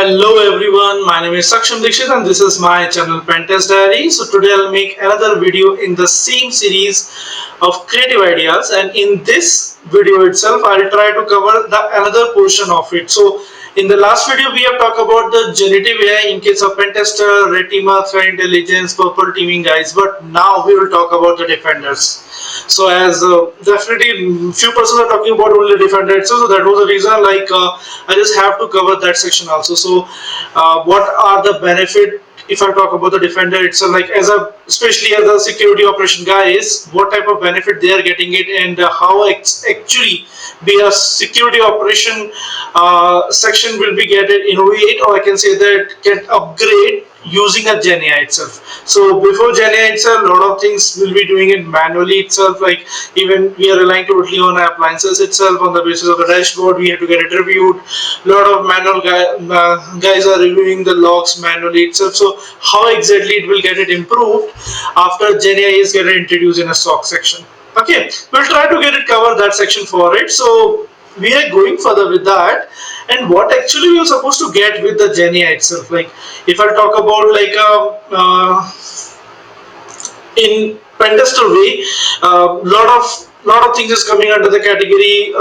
Hello everyone, my name is Saksham Dixit and this is my channel Pentest Diaries. So today I'll make another video in the same series of creative ideas, and in this video itself I'll try to cover the another portion of it. So in the last video we have talked about the generative AI in case of Pentester, Retima, Threat Intelligence, Purple Teaming guys, but now we will talk about the defenders. So as definitely few persons are talking about only defender itself, so that was the reason I just have to cover that section also. So what are the benefit if I talk about the defender itself, like as a especially as a security operation guys, what type of benefit they are getting it, and how actually be a security operation section will be get it innovate, or I can say that get upgrade using a GenAI itself. So before GenAI itself, a lot of things will be doing it manually itself, like even we are relying totally on appliances itself. On the basis of the dashboard we have to get it reviewed. A lot of manual guys are reviewing the logs manually itself. So how exactly it will get it improved after GenAI is getting introduced in a SOC section? Okay, we'll try to get it cover that section for it. So we are going further with that, and what actually we are supposed to get with the GenAI itself. Like if I talk about like in Pentester way, lot of things is coming under the category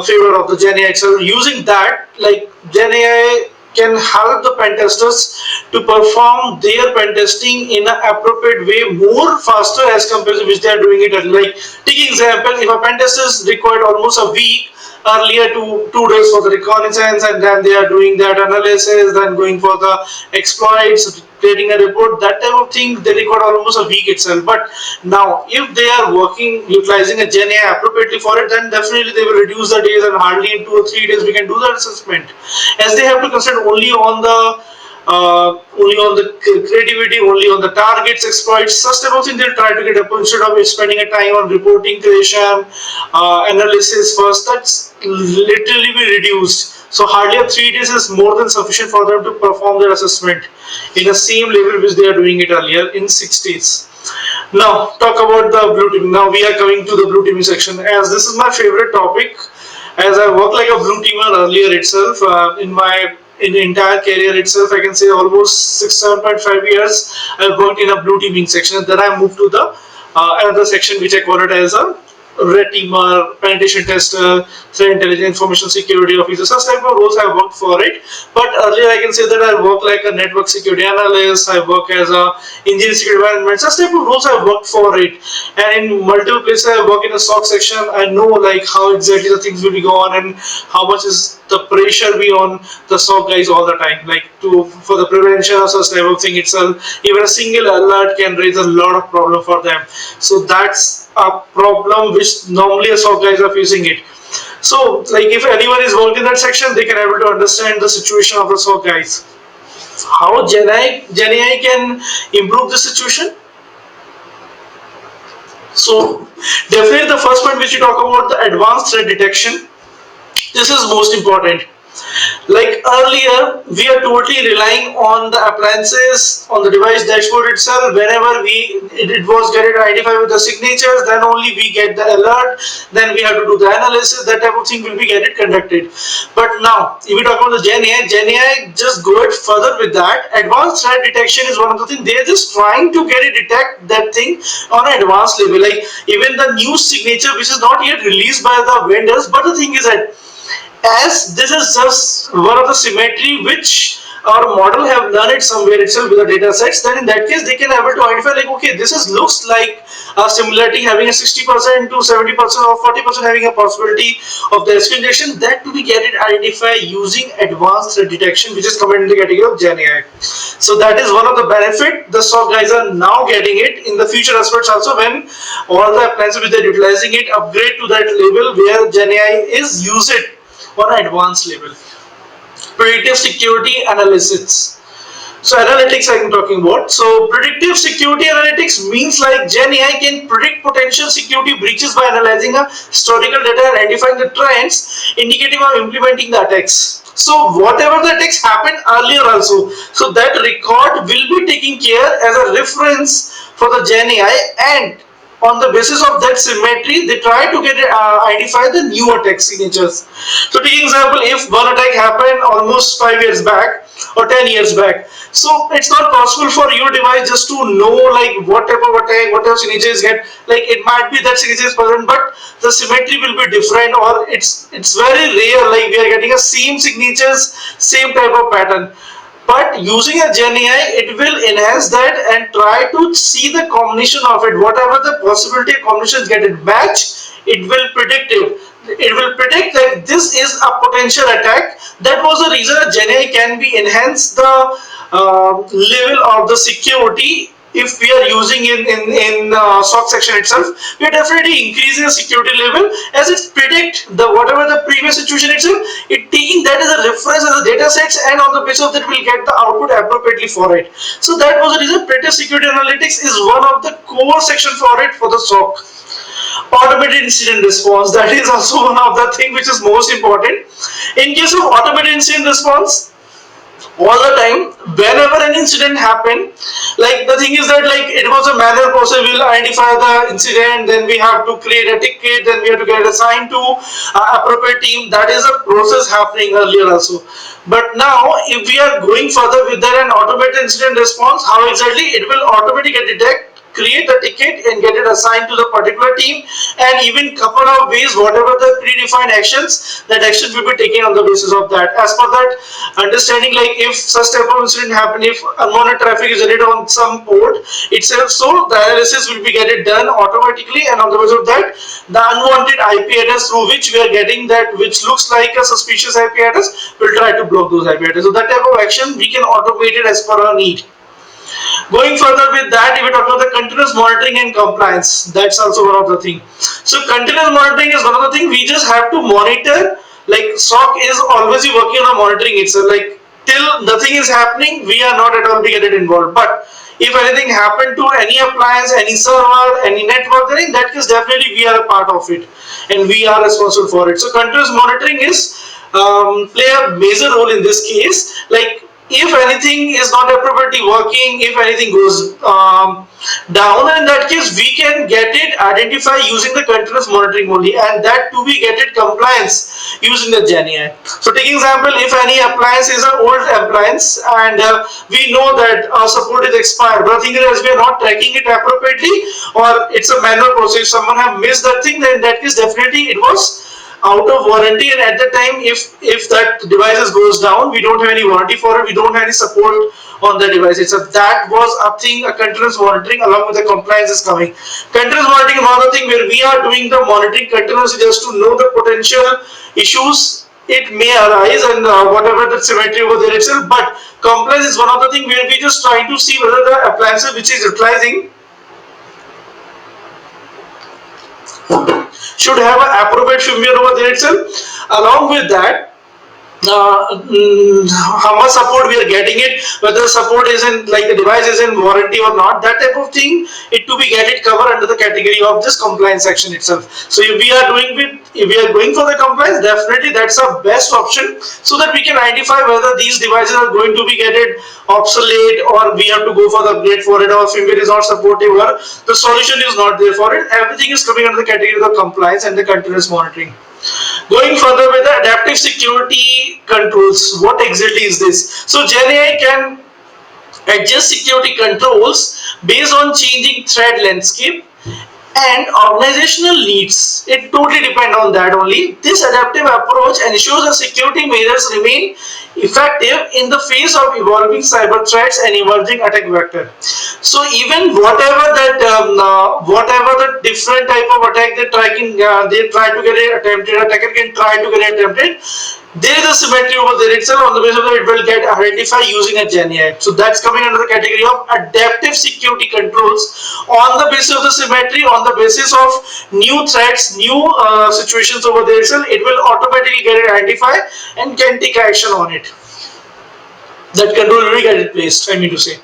favor of the GenAI itself. Using that, like GenAI can help the pen testers to perform their pen testing in an appropriate way more faster as compared to which they are doing it. Like take example, if a pen tester is required almost a week earlier to 2 days for the reconnaissance, and then they are doing that analysis, then going for the exploits, creating a report, that type of thing they record almost a week itself. But now if they are working utilizing a GenAI appropriately for it, then definitely they will reduce the days, and hardly in 2 or 3 days we can do the assessment, as they have to consider only on the creativity, only on the targets, exploits, such type of thing they'll try to get up instead of spending a time on reporting creation, analysis first. That's literally be reduced. So hardly 3 days is more than sufficient for them to perform their assessment in the same level which they are doing it earlier in 6 days. Now talk about the blue teaming. Now we are coming to the blue teaming section, as this is my favorite topic, as I worked like a blue teamer earlier itself. In the entire career itself, I can say almost 7.5 years I worked in a blue teaming section. Then I moved to the another section which I call it as a red teamer, penetration tester, threat intelligence, information security officer. Such type of roles I worked for it. But earlier I can say that I worked like a network security analyst, I work as a engineering security management. Such type of roles I worked for it, and in multiple places I work in a SOC section. I know like how exactly the things will be going on, and how much is the pressure be on the SOC guys all the time, like for the prevention of such type of thing itself. Even a single alert can raise a lot of problem for them. So that's a problem which normally a SOC guys are facing it. So like if anyone is working in that section, they can able to understand the situation of the SOC guys. How GenAI can improve the situation? So definitely the first point which you talk about, the advanced threat detection. This is most important. Like earlier, we are totally relying on the appliances, on the device dashboard itself. Whenever it was get identified with the signatures, then only we get the alert. Then we have to do the analysis. That type of thing will be get it conducted. But now, if we talk about the GenAI just go it further with that. Advanced threat detection is one of the things they are just trying to get it detect that thing on an advanced level. Like even the new signature, which is not yet released by the vendors, but the thing is that, as this is just one of the symmetry which our model have learned it somewhere itself with the data sets, then in that case they can able to identify like, okay, this is looks like a similarity having a 60% to 70% or 40% having a possibility of the SQL injection. That to be get it identified using advanced threat detection, which is coming in the category of GenAI. So that is one of the benefit the SOC guys are now getting it in the future aspects also, when all the appliances which they are utilizing it upgrade to that level where GenAI is used on an advanced level. Predictive security analysis. So analytics I'm talking about. So predictive security analytics means like GenAI can predict potential security breaches by analyzing a historical data and identifying the trends indicative of implementing the attacks. So whatever the attacks happened earlier also, so that record will be taken care as a reference for the GenAI, and on the basis of that symmetry, they try to get identify the new attack signatures. So taking example, if one attack happened almost 5 years back or 10 years back, so it's not possible for your device just to know like what type of attack, what type of signatures get. Like it might be that signature is present, but the symmetry will be different, or it's very rare. Like we are getting a same signatures, same type of pattern. But using a GenAI, it will enhance that and try to see the combination of it. Whatever the possibility combinations get it match, it will predict it. It will predict that this is a potential attack. That was the reason a GenAI can be enhance the level of the security. If we are using in SOC section itself, we are definitely increasing the security level as it predict the whatever the previous situation itself, it taking that as a reference as a data sets, and on the basis of that will get the output appropriately for it. So that was the reason Pentest security analytics is one of the core section for it for the SOC. Automated incident response, that is also one of the thing which is most important. In case of automated incident response, all the time whenever an incident happened, like the thing is that like it was a manual process. We'll identify the incident, then we have to create a ticket, then we have to get assigned to appropriate team. That is a process happening earlier also. But now if we are going further with that an automated incident response, how exactly it will automatically detect, create the ticket and get it assigned to the particular team, and even couple of ways whatever the predefined actions, that action will be taken on the basis of that. As per that understanding, like if such type of incident happen, if unwanted traffic is generated on some port itself, so the analysis will be get it done automatically, and on the basis of that the unwanted IP address through which we are getting that which looks like a suspicious IP address, will try to block those IP addresses. So that type of action we can automate it as per our need. Going further with that, if we talk about the continuous monitoring and compliance, that's also one of the thing. So continuous monitoring is one of the thing we just have to monitor. Like SOC is always working on monitoring itself. Like till nothing is happening, we are not at all be getting involved. But if anything happened to any appliance, any server, any network, then in that case definitely we are a part of it and we are responsible for it. So continuous monitoring is play a major role in this case. Like if anything is not appropriately working, if anything goes down, in that case we can get it identify using the continuous monitoring only, and that to be get it compliance using the GenAI. So taking example, if any appliance is an old appliance and we know that our support is expired, but the thing is we are not tracking it appropriately, or it's a manual process, someone have missed that thing, then in that case definitely it was out of warranty, and at the time if that device goes down, we don't have any warranty for it, we don't have any support on the device itself. That was a thing, a continuous monitoring along with the compliance is coming. Continuous monitoring is another thing where we are doing the monitoring continuously just to know the potential issues it may arise, and whatever the symmetry over there itself. But compliance is one of the thing where we just trying to see whether the appliance which is utilizing should have an appropriate firmware over there itself. Along with that, how much support we are getting it, whether the support is in like the device is in warranty or not, that type of thing, it to be get it covered under the category of this compliance section itself. So if we are going for the compliance, definitely that's our best option, so that we can identify whether these devices are going to be get it obsolete, or we have to go for the upgrade for it, or firmware is not supportive, or the solution is not there for it. Everything is coming under the category of the compliance and the continuous monitoring. Going further with the adaptive security controls, what exactly is this? So GenAI can adjust security controls based on changing threat landscape and organizational needs. It totally depends on that only. This adaptive approach ensures that security measures remain effective in the face of evolving cyber threats and emerging attack vector. So even whatever the different type of attack they try to get it attempted, attacker can try to get it attempted, there is a symmetry over there itself, on the basis of that it will get identified using a GenAI. So that's coming under the category of adaptive security controls on the basis of the symmetry, on the basis of new threats, new situations over there itself, it will automatically get it identified and can take action on it. That control will get it placed, I mean to say.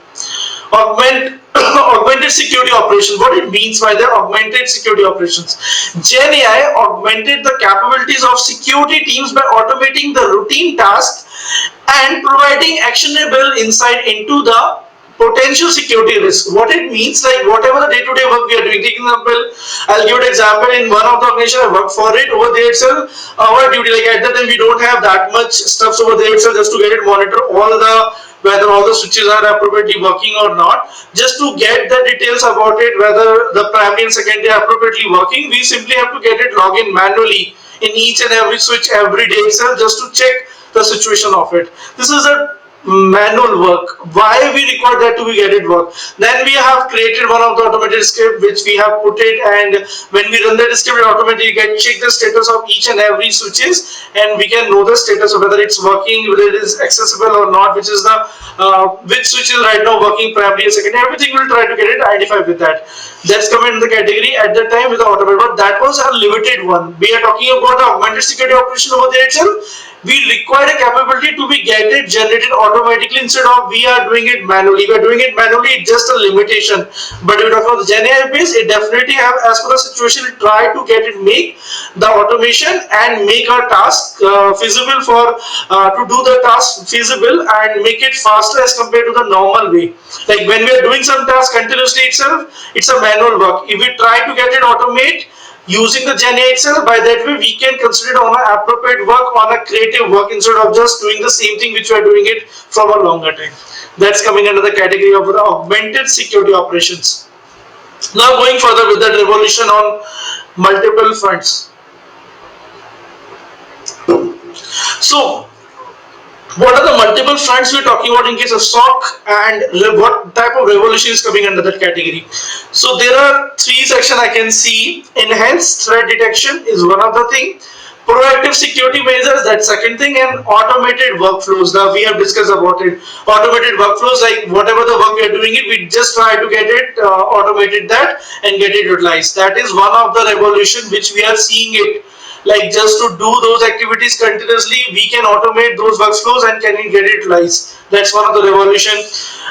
Augmented security operations. What it means by the augmented security operations? GenAI augmented the capabilities of security teams by automating the routine tasks and providing actionable insight into the potential security risk. What it means, like whatever the day-to-day work we are doing. Take example, I'll give an example. In one of the organization I work for it, over there itself, our duty, like at that time we don't have that much stuff over there itself just to get it monitor all the whether all the switches are appropriately working or not. Just to get the details about it, whether the primary and secondary are appropriately working, we simply have to get it login manually in each and every switch every day itself just to check the situation of it. This is a manual work. Why we require that to be get it work? Then we have created one of the automated script which we have put it, and when we run that script, it automatically get check the status of each and every switches, and we can know the status of whether it's working, whether it is accessible or not, which is the which switch is right now working primary and secondary. Everything we'll try to get it identified with that. That's coming in the category at that time with the automated, but that was a limited one. We are talking about the augmented security operation over there itself. We require a capability to be get it generated automatically instead of we are doing it manually. We are doing it manually, it's just a limitation. But if you talk about the GenAI base, it definitely have, as per the situation, try to get it, make the automation and make our task feasible for to do the task feasible and make it faster as compared to the normal way. Like when we are doing some task continuously itself, it's a manual work. If we try to get it automate using the GenAI itself, by that way we can consider it on an appropriate work, on a creative work, instead of just doing the same thing which we are doing it from a longer time. That's coming under the category of the augmented security operations. Now going further with that revolution on multiple fronts. So what are the multiple fronts we're talking about in case of SOC, and what type of revolution is coming under that category? So there are three sections I can see. Enhanced threat detection is one of the thing. Proactive security measures, that's second thing, and automated workflows. Now we have discussed about it. Automated workflows, like whatever the work we are doing it, we just try to get it automated that and get it utilized. That is one of the revolution which we are seeing it. Like just to do those activities continuously, we can automate those workflows and can get it utilized. That's one of the revolution.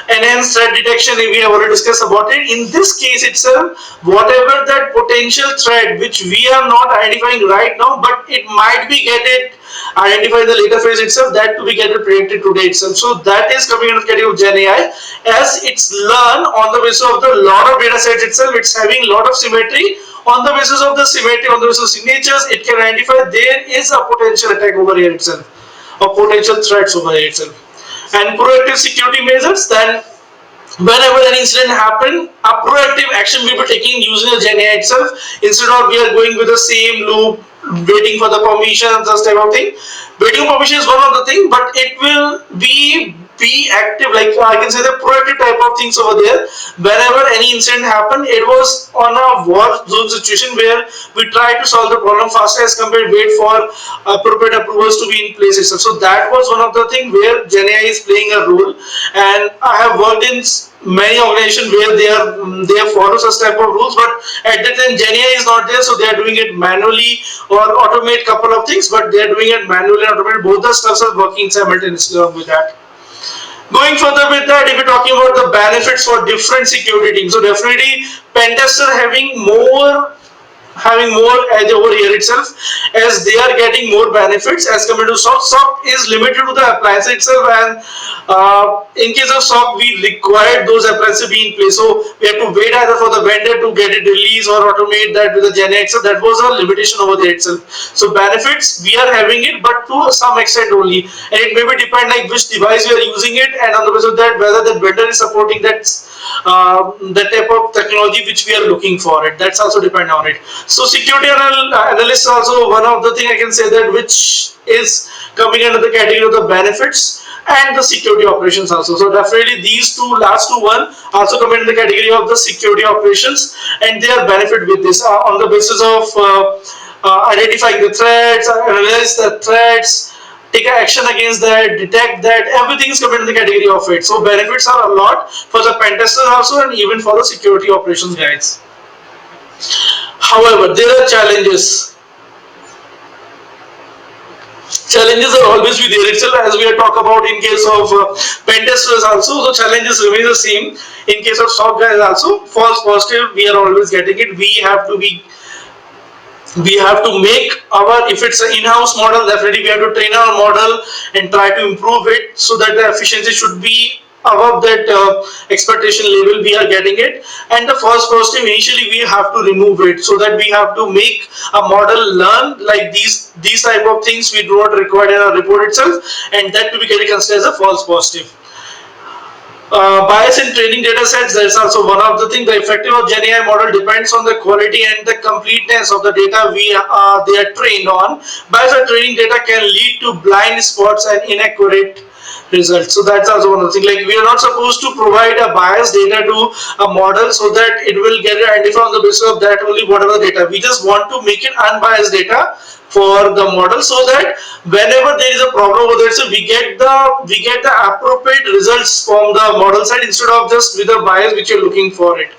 Enhanced threat detection, we have already discussed about it. In this case itself, whatever that potential threat which we are not identifying right now, but it might be get it identified in the later phase itself, that to be get it predicted today itself. So that is coming under the category of GenAI, as it's learned on the basis of the lot of data sets itself. It's having a lot of symmetry. On the basis of the symmetry, on the basis of signatures, it can identify there is a potential attack over here itself, or potential threats over here itself. And proactive security measures, then whenever an incident happen, a proactive action will be taken using the GenAI itself, instead of we are going with the same loop, waiting for the permissions, this type of thing. Waiting permission is one of the thing, but it will be active, like I can say the proactive type of things over there. Whenever any incident happened, it was on a war zone situation where we try to solve the problem faster as compared wait for appropriate approvals to be in place itself. So that was one of the thing where GenAI is playing a role, and I have worked in many organizations where they follow such type of rules, but at that time GenAI is not there, so they are doing it manually or automate couple of things, but they are doing it manually and automate. Both the stuffs are working simultaneously along with that. Going further with that, if you're talking about the benefits for different security teams, so definitely Pentester having more edge over here itself, as they are getting more benefits as compared to SOC. SOC is limited to the appliance itself, and in case of SOC, we required those appliances to be in place. So we have to wait either for the vendor to get it released or automate that with the GenAI. So that was a limitation over there itself. So benefits, we are having it, but to some extent only, and it may be depend like which device we are using it, and on the basis of that whether the vendor is supporting that type of technology which we are looking for it. That's also depend on it. So security analyst also one of the thing I can say that which is coming under the category of the benefits, and the security operations also. So definitely these two last two one also come into the category of the security operations, and they are benefit with this on the basis of identifying the threats, analyze the threats, take action against that, detect that, everything is coming in the category of it. So benefits are a lot for the pen testers also, and even for the security operations guys. However, there are challenges. Challenges are always be there itself, as we are talk about in case of pen testers also. So challenges remain the same in case of SOC guys also. False positive, we are always getting it. We have to make our, if it's an in-house model, definitely we have to train our model and try to improve it so that the efficiency should be above that expectation level, we are getting it. And the false positive, initially we have to remove it, so that we have to make a model learn like these type of things we do not require in our report itself, and that to be considered as a false positive. Bias in training data sets, that's also one of the things. The effectiveness of GenAI model depends on the quality and the completeness of the data they are trained on. Bias in training data can lead to blind spots and inaccurate results. So that's also one of the things. Like, we are not supposed to provide a biased data to a model so that it will get identified on the basis of that only whatever data. We just want to make it unbiased data for the model, so that whenever there is a problem over there, so we get the appropriate results from the model side, instead of just with a bias which you're looking for it.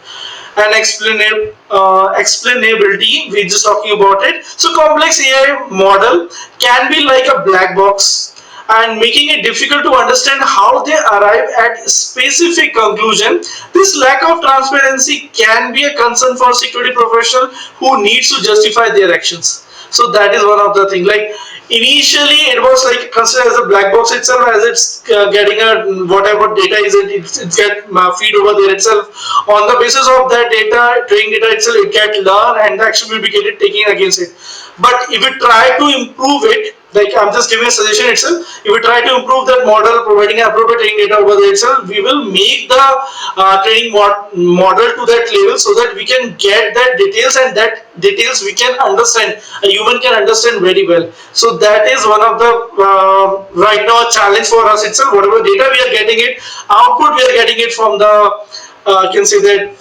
And explainability, we're just talking about it. So complex AI model can be like a black box, and making it difficult to understand how they arrive at specific conclusion. This lack of transparency can be a concern for security professional who needs to justify their actions. So that is one of the things. Like, initially it was like considered as a black box itself, as it's getting a whatever data is it's get feed over there itself. On the basis of that data, training data itself, it get learn, and the action will be getting taken against it. But if we try to improve it, like I'm just giving a suggestion itself, if we try to improve that model, providing appropriate training data over there itself, we will make the training model to that level, so that we can get that details, and that details we can understand, a human can understand very well. So that is one of the right now challenge for us itself. Whatever data we are getting it, output we are getting it from the can say that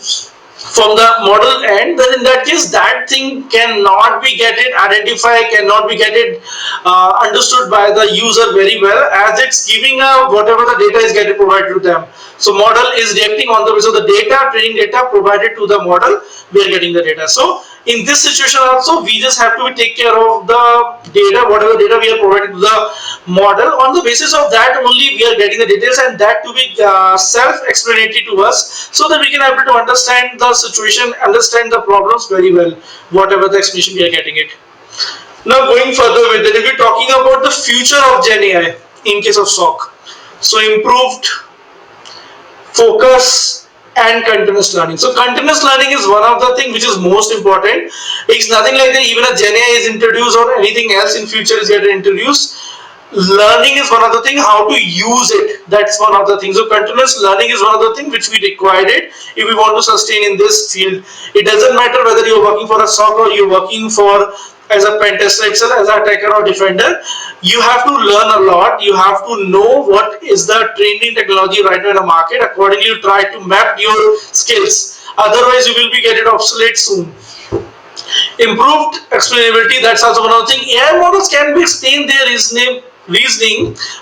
from the model end, then in that case that thing cannot be get it identified, cannot be get it understood by the user very well, as it's giving a whatever the data is getting provided to them. So model is reacting on the basis of the data, training data provided to the model, we are getting the data. So in this situation also, we just have to take care of the data, whatever data we are providing to the model. On the basis of that only we are getting the details, and that to be self-explanatory to us, so that we can able to understand the situation, understand the problems very well, whatever the explanation we are getting it. Now going further with it, if we're talking about the future of GenAI in case of SOC, so improved focus and continuous learning. So continuous learning is one of the things which is most important. It's nothing like that even a GenAI is introduced or anything else in future is getting introduced. Learning is one of the things, how to use it, that's one of the things. So continuous learning is one of the things which we required it if we want to sustain in this field. It doesn't matter whether you're working for a SOC or you're working for as a pen tester itself, as a attacker or defender. You have to learn a lot, you have to know what is the training technology right now in the market, accordingly you try to map your skills, otherwise you will be getting obsolete soon. Improved explainability, that's also one of the things. AI models can be explained their reasoning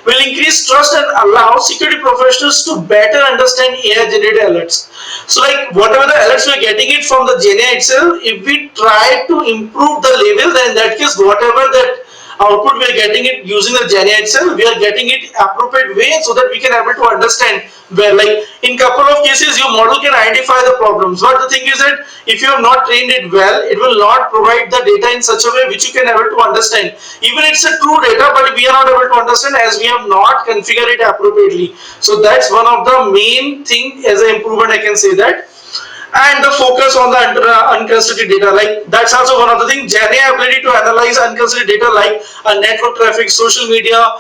will increase trust and allow security professionals to better understand AI generated alerts. So like whatever the alerts we are getting it from the GenAI itself, if we try to improve the level, then in that case whatever that output we are getting it using the GenAI itself, we are getting it appropriate way, so that we can able to understand where, like in couple of cases your model can identify the problems, but the thing is that if you have not trained it well, it will not provide the data in such a way which you can able to understand. Even it's a true data, but we are not able to understand as we have not configured it appropriately. So that's one of the main thing as an improvement I can say that. And the focus on the unconsidered data, like that's also one of the things. GenAI ability to analyze unconsidered data like network traffic, social media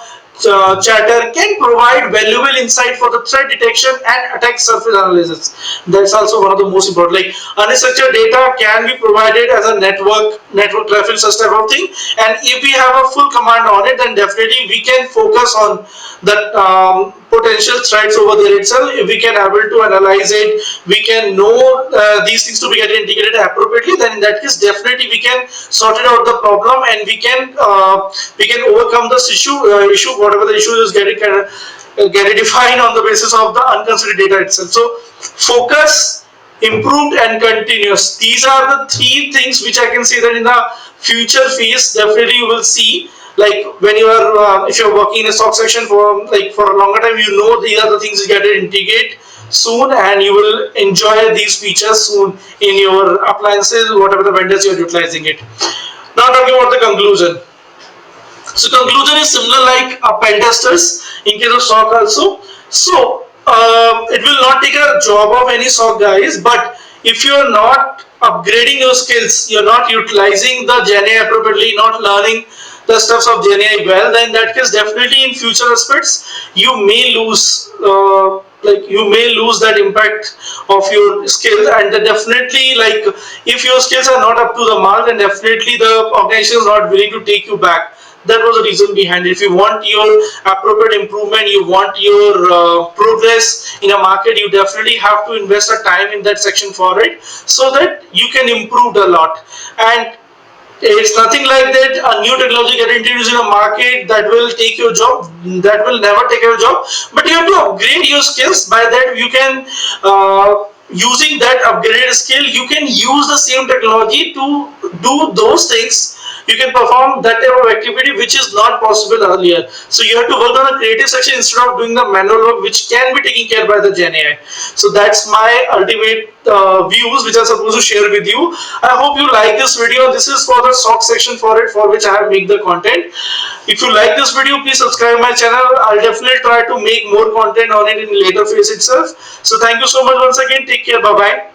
chatter can provide valuable insight for the threat detection and attack surface analysis. That's also one of the most important. Like unstructured data can be provided as a network traffic, such type of thing. And if we have a full command on it, then definitely we can focus on the potential threats over there itself. If we can able to analyze it, we can know these things to be getting integrated appropriately, then in that case definitely we can sort it out the problem, and we can overcome this issue whatever the issue is getting get it defined on the basis of the unconsidered data itself. So focus, improved and continuous, these are the three things which I can say that in the future phase definitely you will see. Like when you are if you're working in a SOC section for a longer time, you know these are the things you get to integrate soon, and you will enjoy these features soon in your appliances, whatever the vendors you're utilizing it. Now talking about the conclusion. So conclusion is similar like pen testers in case of SOC also. So it will not take a job of any SOC guys, but if you're not upgrading your skills, you're not utilizing the GenAI appropriately, not learning the stuffs of GenAI well, then in that case, definitely in future aspects, you may lose. You may lose that impact of your skills, and definitely, like, if your skills are not up to the mark, then definitely the organization is not willing to take you back. That was the reason behind it. If you want your appropriate improvement, you want your progress in a market, you definitely have to invest a time in that section for it, so that you can improve a lot. And it's nothing like that a new technology get introduced in a market that will take your job, that will never take your job, but you have to upgrade your skills. By that you can, using that upgraded skill, you can use the same technology to do those things. You can perform that type of activity which is not possible earlier. So you have to work on a creative section instead of doing the manual work which can be taken care by the Gen AI. So that's my ultimate views which I'm supposed to share with you. I hope you like this video. This is for the SOC section for it, for which I have made the content. If you like this video, please subscribe my channel. I'll definitely try to make more content on it in later phase itself. So thank you so much once again. Take care. Bye bye.